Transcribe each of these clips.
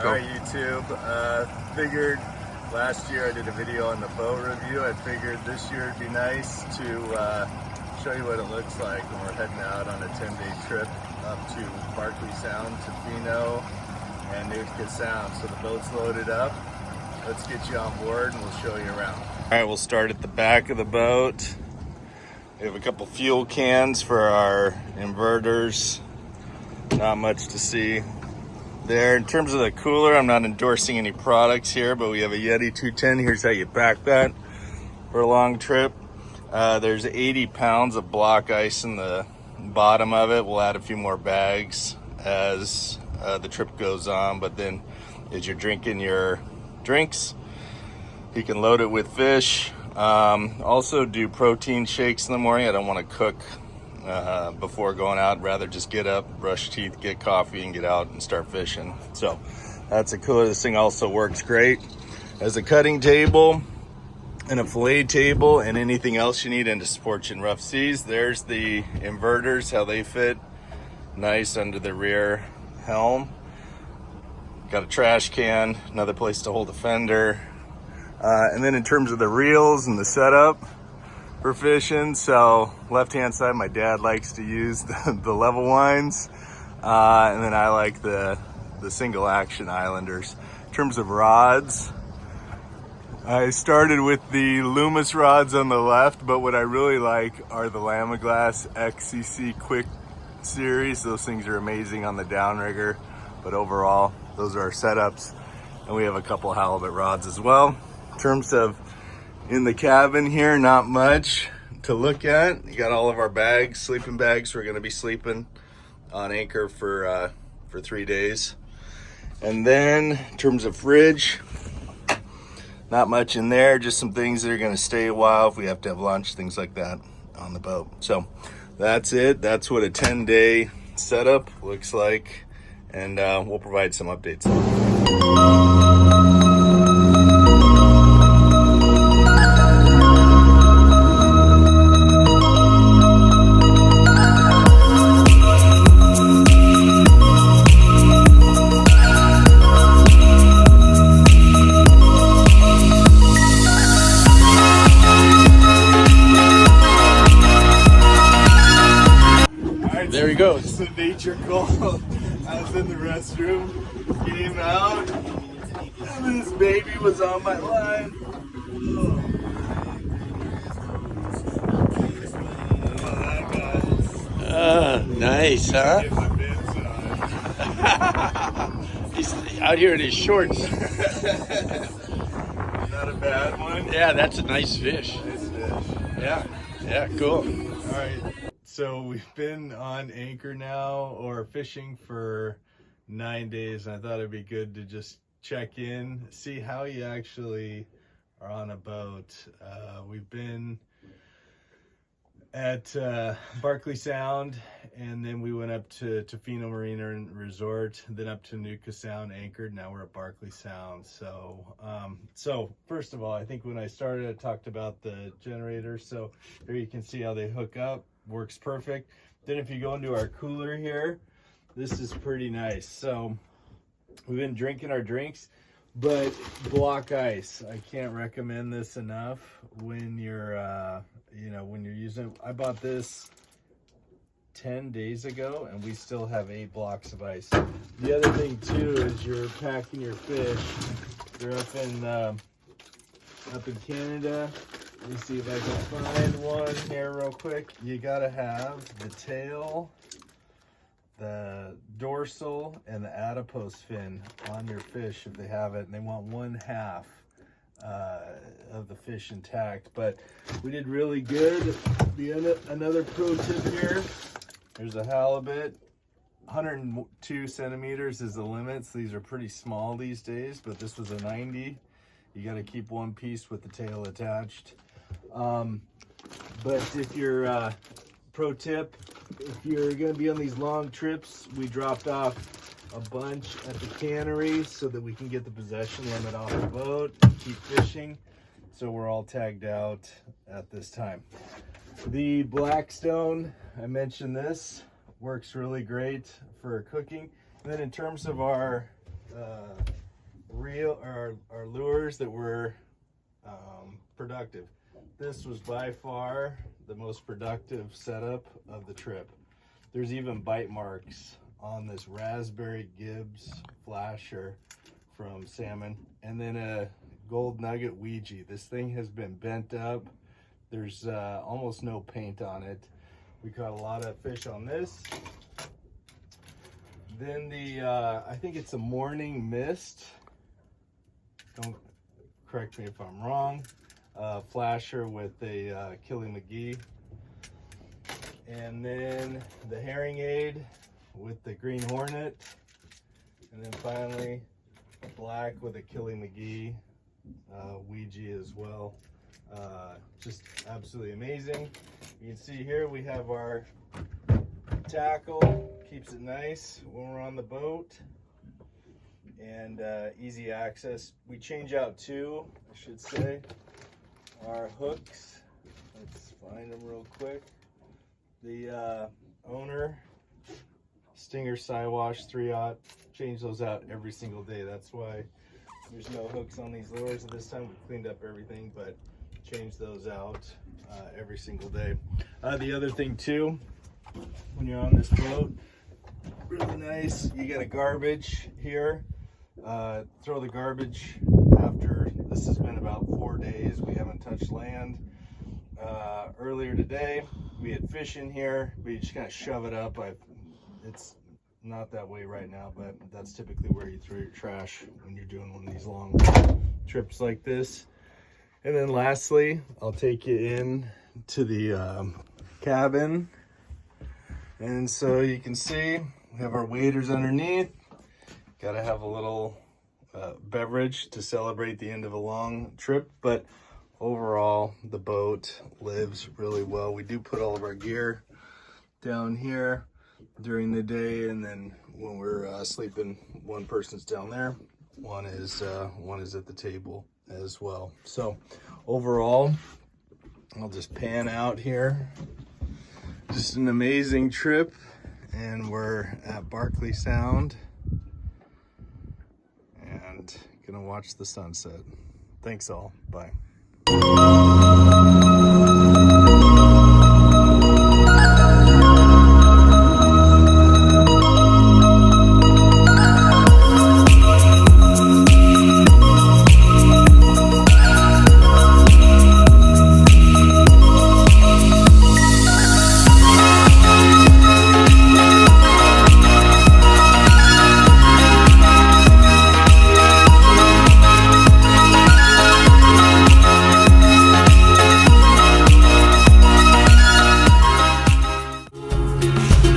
All right, YouTube. Figured last year I did a video on the boat review. I figured this year it'd be nice to show you what it looks like when we're heading out on a 10-day trip up to Barkley Sound, Tofino, and Nootka Sound. So the boat's loaded up. Let's get you on board and we'll show you around. All right, we'll start at the back of the boat. We have a couple fuel cans for our inverters. Not much to see there. In terms of the cooler, I'm not endorsing any products here, but we have a Yeti 210. Here's how you pack that for a long trip. There's 80 pounds of block ice in the bottom of it. We'll add a few more bags as the trip goes on, but then as you're drinking your drinks, you can load it with fish. Also do protein shakes in the morning. I don't want to cook before going out, rather just get up, brush teeth, get coffee, and get out and start fishing. So that's a cooler. This thing also works great as a cutting table and a fillet table and anything else you need and to support you in rough seas. There's the inverters, how they fit nice under the rear helm. Got a trash can, another place to hold a fender. And then in terms of the reels and the setup for fishing, so left hand side my dad likes to use the level wines, and then I like the single action Islanders. In terms of rods, I started with the Loomis rods on the left, but what I really like are the Lamiglas XCC Quick series. Those things are amazing on the downrigger, but overall those are our setups, and we have a couple halibut rods as well. In terms of in the cabin here, not much to look at. You got all of our bags, sleeping bags. We're gonna be sleeping on anchor for 3 days. And then in terms of fridge, not much in there, just some things that are gonna stay a while if we have to have lunch, things like that on the boat. So that's it. That's what a 10-day setup looks like. And we'll provide some updates. There he goes. It's a nature call. I was in the restroom, came out, and this baby was on my line. Nice, huh? He's out here in his shorts. Not a bad one. Yeah, that's a nice fish. Nice fish. Yeah, cool. All right, so we've been on anchor now, or fishing for 9 days, and I thought it'd be good to just check in, see how you actually are on a boat. We've been at Barkley Sound, and then we went up to Tofino Marina and Resort, then up to Nootka Sound anchored. Now we're at Barkley Sound. So first of all, I think when I started, I talked about the generator. So here you can see how they hook up, works perfect. Then if you go into our cooler here, this is pretty nice. So we've been drinking our drinks, but block ice, I can't recommend this enough when you're when you're using. I bought this 10 days ago and we still have 8 blocks of ice. The other thing too is you're packing your fish. They're up in Canada. Let me see if I can find one here real quick. You gotta have the tail, the dorsal, and the adipose fin on your fish if they have it, and they want 1/2 of the fish intact. But we did really good. Another pro tip here, there's a halibut. 102 centimeters is the limit, so these are pretty small these days, but this was a 90. You got to keep one piece with the tail attached. But if you're pro tip, if you're going to be on these long trips, we dropped off a bunch at the cannery so that we can get the possession limit off the boat and keep fishing. So we're all tagged out at this time. The Blackstone, I mentioned this, works really great for cooking. And then in terms of our our lures that were productive. This was by far the most productive setup of the trip. There's even bite marks on this raspberry Gibbs flasher from Salmon, and then a gold nugget Ouija. This thing has been bent up. There's almost no paint on it. We caught a lot of fish on this. Then the I think it's a morning mist. Don't correct me if I'm wrong. Flasher with a Killy McGee. And then the herring aid with the Green Hornet. And then finally a black with a Killy McGee Ouija as well. Just absolutely amazing. You can see here we have our tackle, keeps it nice when we're on the boat, and easy access. We change out two, I should say, our hooks. Let's find them real quick. The owner Stinger Siwash 3/0, change those out every single day. That's why there's no hooks on these lures at this time. We cleaned up everything, but change those out every single day. The other thing too, when you're on this boat, really nice, you got a garbage here. Throw the garbage after this has been about 4 days. We haven't touched land. Earlier today, we had fish in here. We just kind of shove it up. It's not that way right now, but that's typically where you throw your trash when you're doing one of these long trips like this. And then lastly, I'll take you in to the cabin. And so you can see we have our waders underneath. Got to have a little beverage to celebrate the end of a long trip, but overall the boat lives really well. We do put all of our gear down here during the day, and then when we're sleeping, one person's down there, one is at the table as well. So overall, I'll just pan out here. Just an amazing trip, and we're at Barkley Sound and gonna watch the sunset. Thanks all, bye.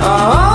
Oh